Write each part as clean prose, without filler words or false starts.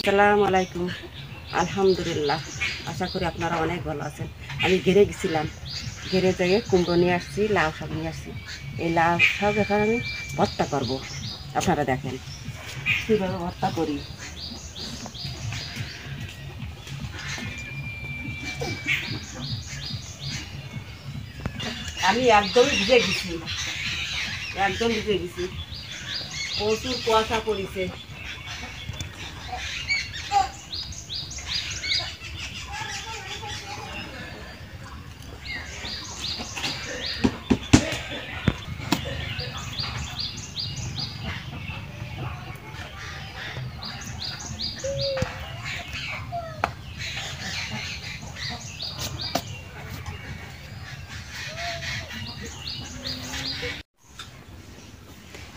আসসালামু আলাইকুম। আলহামদুলিল্লাহ, আশা করি আপনারা অনেক ভালো আছেন। আমি ঘেরে গেছিলাম, ঘেরে যেয়ে কুমড়ো নিয়ে আসছি, লাউ শাক নিয়ে আসছি। এই লাউ শাক এখন আমি ভর্তা করব। আপনারা দেখেন কীভাবে ভর্তা করি। আমি একদম ভিজে গেছি, প্রচুর কুয়াশা পড়েছে।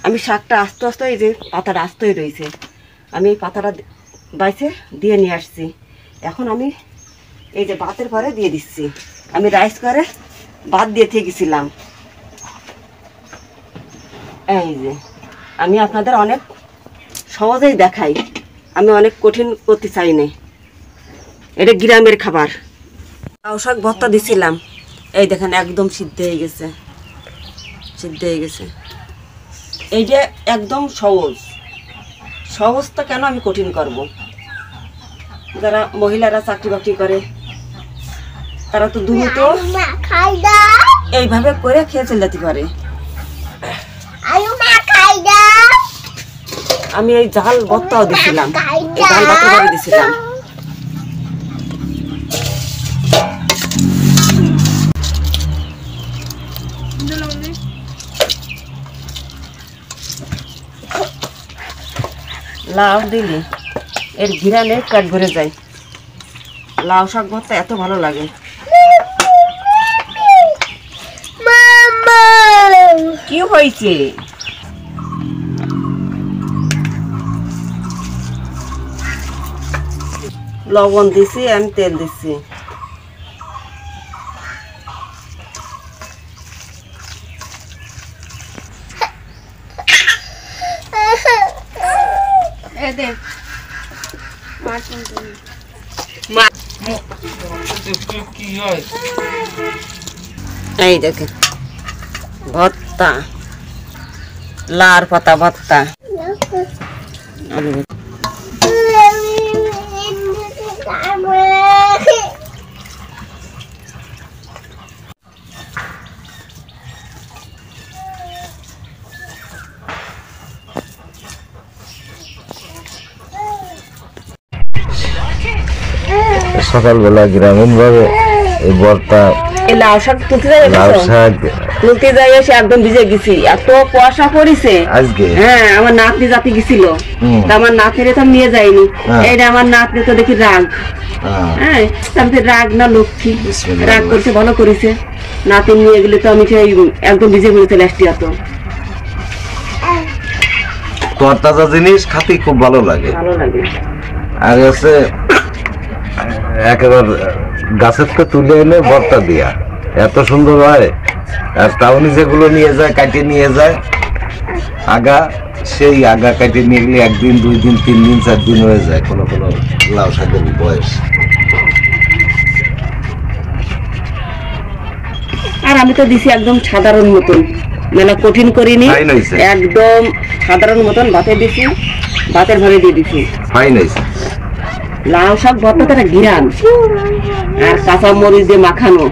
আমি শাকটা আস্তে আস্তে, এই যে পাতাটা আস্তই রয়েছে, আমি এই পাতাটা বাইছে দিয়ে নিয়ে আসছি। এখন আমি এই যে ভাতের পরে দিয়ে দিচ্ছি। আমি রাইস করে ভাত দিয়ে থেকেছিলাম। এই যে আমি আপনাদের অনেক সহজেই দেখাই, আমি অনেক কঠিন করতে চাই না। এটা গ্রামের খাবার। লাউ শাক ভর্তা দিছিলাম, এই দেখেন একদম সিদ্ধ হয়ে গেছে। এইটা একদম সহজটা কেন আমি কঠিন করব? যারা মহিলারা চাকরি বাকরি করে তারা তো দ্রুত এইভাবে করে খেয়ে চলে যেতে পারে। আমি এই ঝাল ভর্তাও দিছিলাম, এই ঝাল ভর্তা করে দিছিলাম। লাউ দিলে এর ঘিরানে পেট ভরে যায়। লাউ শাক ভর্তা এত ভালো লাগে। কি হয়েছে? লবণ দিছি, আমি তেল দিছি। এই দেখেন ভর্তা, লার পাতা ভর্তা। সকালবেলা গ্রামীণ ভাবে এই ভর্তা, লাউ শাক তুলতে যাই এসে একদম ভিজে গেছি, এত কুয়াশা পড়েছে আজকে। হ্যাঁ, আমার নাতনি জাতি গেছিল, আমার নাতনিরে তো নিয়ে যায়নি। এইটা আমার নাতনি তো দেখি রাগ, হ্যাঁ রাগ না লক্ষ্মী, রাগ করছে, ভালো করেছে। নাতি নিয়ে গেলে তো আমি সেই একদম ভিজে পড়েছে লাস্টি। এত তরতাজা জিনিস খাতে খুব ভালো লাগে। আর হচ্ছে একেবারে গাছের তো তুলে এনে ভর্তা দিয়া এত সুন্দর হয়। আর টাউনে যেগুলো নিয়ে যায়, কাটিয়ে নিয়ে যায় আগা, সেই আগা কাটিয়ে নিয়ে গেলে 1 দিন 2 দিন 3 দিন 4 দিন হয়ে যায় কোনো লাউ শাকের বয়স। আর আমি তো দিছি একদম সাধারণ মতন, মেলা কঠিন করিনি, একদম সাধারণ মতন ভাতে দিছি, ভাতের ঘরে দিয়ে দিছি। ফাইন হয়েছে। লাউ শাক ভর্তা তারা ঘিরান আর কাঁচা মরিচ দিয়ে মাখানো।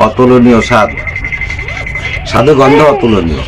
অতুলনীয় স্বাদ, স্বাদে গন্ধ অতুলনীয়।